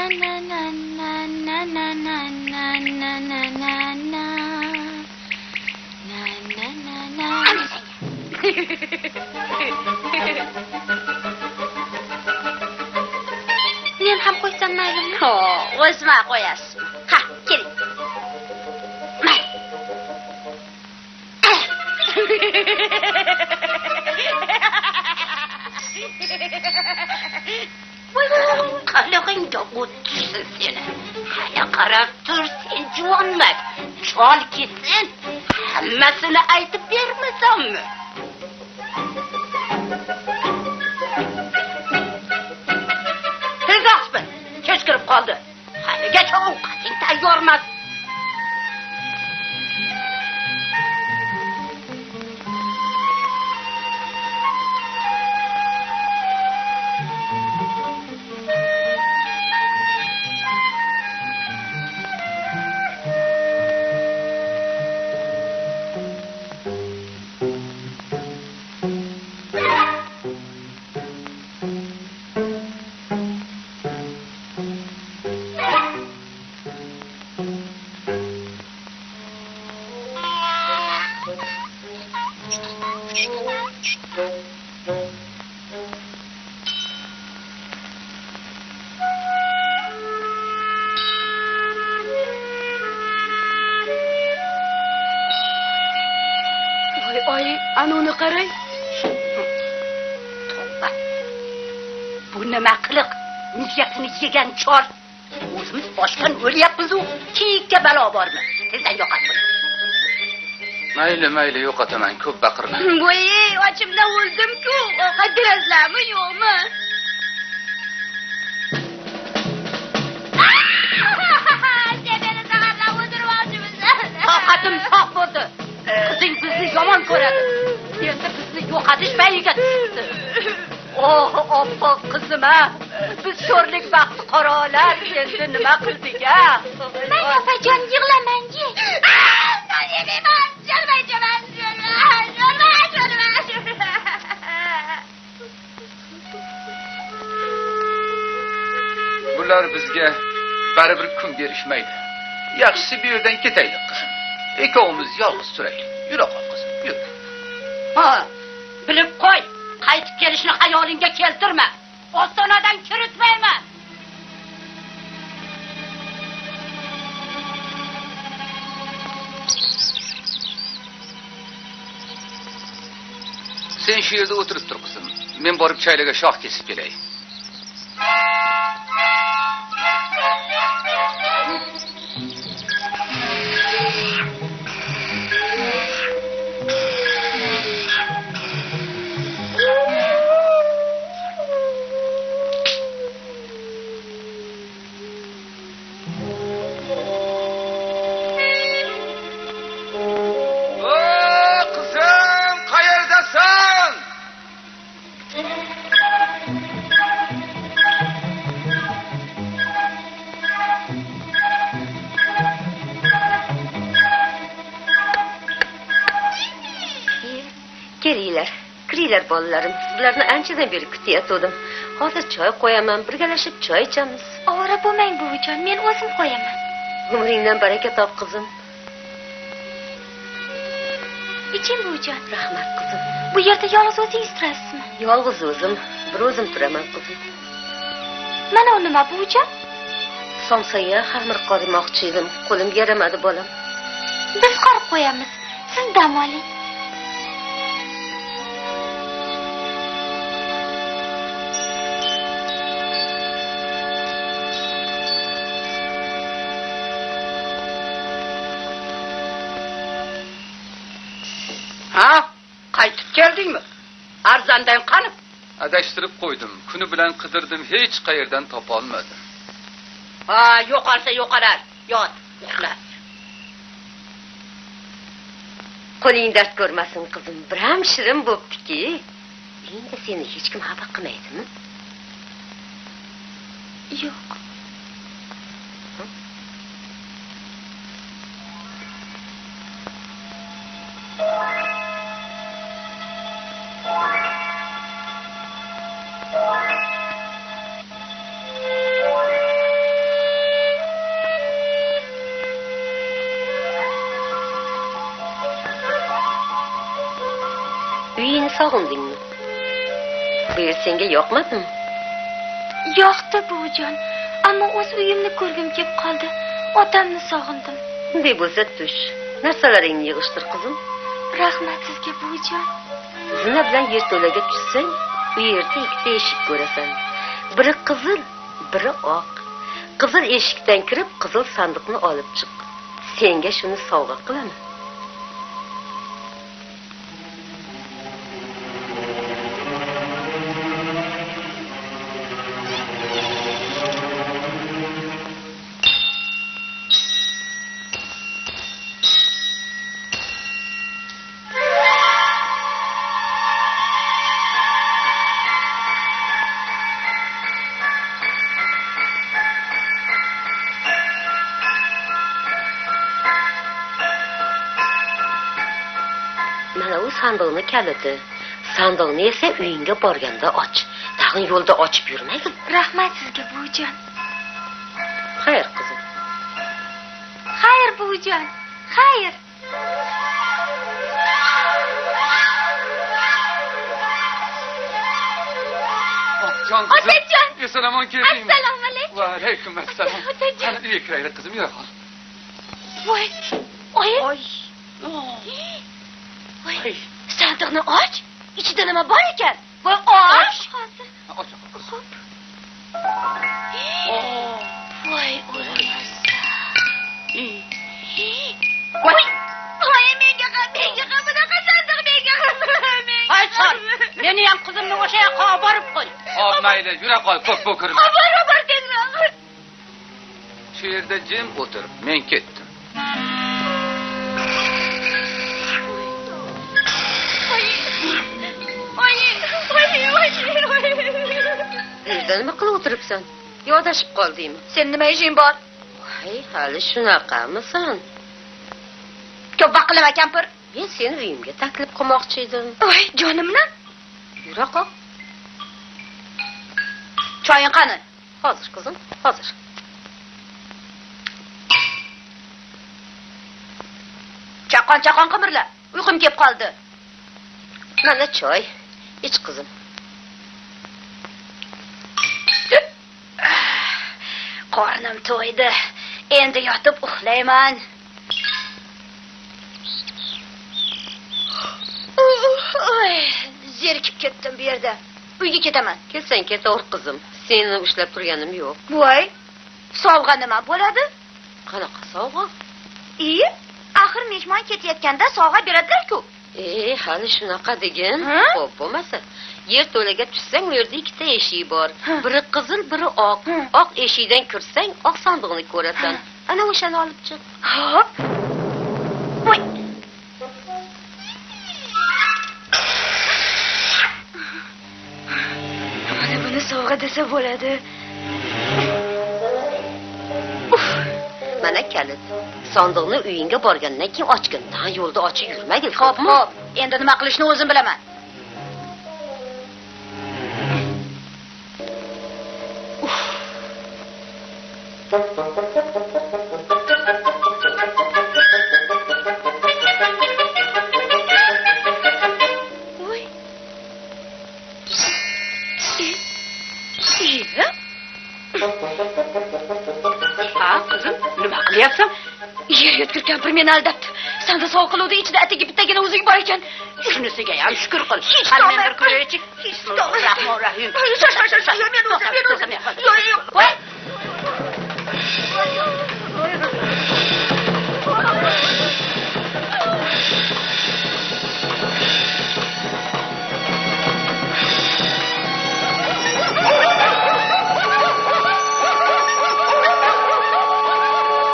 Men ham qo'ysam maylimi? O'zma qo'yasiz. Ha, keling. Qilig'ingga o'tsin seni. Hali qarab tur, sen juvonmak. Chol ketsin. Hammasini aytib bermasammi? Tezroqmi? Kech kirib qoldi. Haligacha ovqating tayyormas. Anuni qarang. Tavba. Bu nima qiliq? Niyatini yegan chol. O'zimiz boshdan o'lyapmiz-ku, kiyikka balo bormi? Tezdan yo'qotib. Mayli, yo'qotaman, ko'p baqirma. Voy, ochimdan o'ldim-ku. Ovqat berasizlarmi, yo'qmi? Seni zaharlab o'tirmoqchimisan. Ovqatim soq bo'ldi. Qizing bizni yomon ko'radi. Endi bizni yo'qotish payiga tushibdi. Oppoq qizim-a. Biz sho'rlik baxti qoralar endi nima qildik-a? Mana opajon, yig'lamang-chi. Bular bizga baribir kun berishmaydi. Yaxshisi bu yerdan ketaylik, qizim. Ikkovimiz yolg'iz turaylik. Yura qol, qizim, yur. Ha, bilib qo'y. Qaytib kelishni xayolingga keltirma. Ostonadan kiritmayman. Sen shu yerda o'tirib tur, qizim. Men borib chaylaga shox kesib kelay. Kiringlar bolalarim. Sizlarni anchadan beri kutayotgandim. Hozir choy qo'yaman, birgalashib choy ichamiz. Ovora bo'lmang buvijon, men o'zim qo'yaman. Umringdan baraka top qizim. Iching buvijon. Rahmat qizim. Bu yerda yolg'iz o'zingiz turasizmi? Yolg'iz o'zim, bir o'zim turaman qizim. Mana u nima buvijon? Somsaga xamir qorimoqchi edim. Qo'limga yaramadi bolam. Biz qorib qo'yamiz. Siz dam oling. Ha? Qaytib keldingmi? Arzandan qani? Adashtirib qo'ydim. Kuni bilan qidirdim, hech qayerdan topa olmadim. Ha, yo'qolsa yo'qolar. Yot, uxla. Qo'ling dard ko'rmasin qizim. Biram shirin bo'ptiki. Endi seni hech kim xafa qilmaydimi? Yo'q. sog'indingmi? Bu yer senga yoqmadimi? Yoqdi buvijon, ammo o'z uyimni ko'rgim kelib qoldi. Otamni sog'indim. Unday bo'lsa tush. Narsalaringni yig'ishtir qizim. Rahmat sizga buvijon. Zina bilan yerto'laga tushsang, u yerda ikkita eshik ko'rasan. Biri qizil, biri oq. Qizil eshikdan kirib, qizil sandiqni olib chiq. Senga shuni sovg'a qilaman. Mana u sandiqni kaliti. Sandiqni esa uyingga borganda och. Tag'in yo'lda ochib yurmagin. Rahmat sizga buvijon. Xayr qizim. Xayr buvijon. Xayr. Jon qizim. Otajon. Salomon keldingmi? Assalomu alaykum. Va alaykum assalom. Otajon. Qani uyga kiraylik qizim, yura qol. Voy. Oy. Oy. Voy. Sandiqni och. Ichida nima bor ekan? Voy, och. Hozir. Och. Xo'p. Voy, o'lmas. Voy. Voy, menga bunaqa sandiq menga. Hay sol, meni ham qizimni o'sha yoqqa olib borib qo'y. Hop, mayli, yura qol, ko'p bo'kirma. Bor tezroq. Shu yerda jim o'tir, men ketdim. Uyda nima qilib o'tiribsan? Yodashib qoldingmi? Sen nima ishing bor? Voy, hali shunaqamisan? Ko'p vaqilama kampir. Men seni uyimga taklif qilmoqchi edim. Voy, jonimni. Yura qol. Choying qani? Hozir qizim, hozir. Chaqon qimirla. Uyqum kelib qoldi. Mana choy. Ich qizim. Qornim to'ydi. Endi yotib uxlayman. Oy, zerikib ketdim bu yerda. Uyga ketaman. Kelsang ketaver qizim. Seni ushlab turganim yo'q. Voy, sovg'a nima bo'ladi? Qanaqa sovg'a? Axir mehmon ketayotganda sovg'a beradilar-ku. Hali shunaqa degin. Ha? Xo'p, bo'lmasa. Yerto'laga tushsang, u yerda ikkita eshik bor. Ha. Biri qizil, biri oq. Ha. Oq eshikdan kirsang, oq sandiqni ko'rasan. Ana o'shani olib chiq. Hop. Voy. Mana buni sovg'a desa bo'ladi. Mana kalit. Sandiqni uyingga borgandan keyin ochgin. Yo'lda ochib yurmagin. Xo'p. Endi nima qilishni o'zim bilaman. Voy. Ha, qizim, nima qilyapsan? Yer yutgur kampir meni aldabdi. Sanda sov qiluvdi, ichida atigi bittagina o'zing bor ekan. Shunisiga ham shukr qil. Hech Qani tomay men bir ko'raychi. Bismillahirrohmanirrohim. Voy.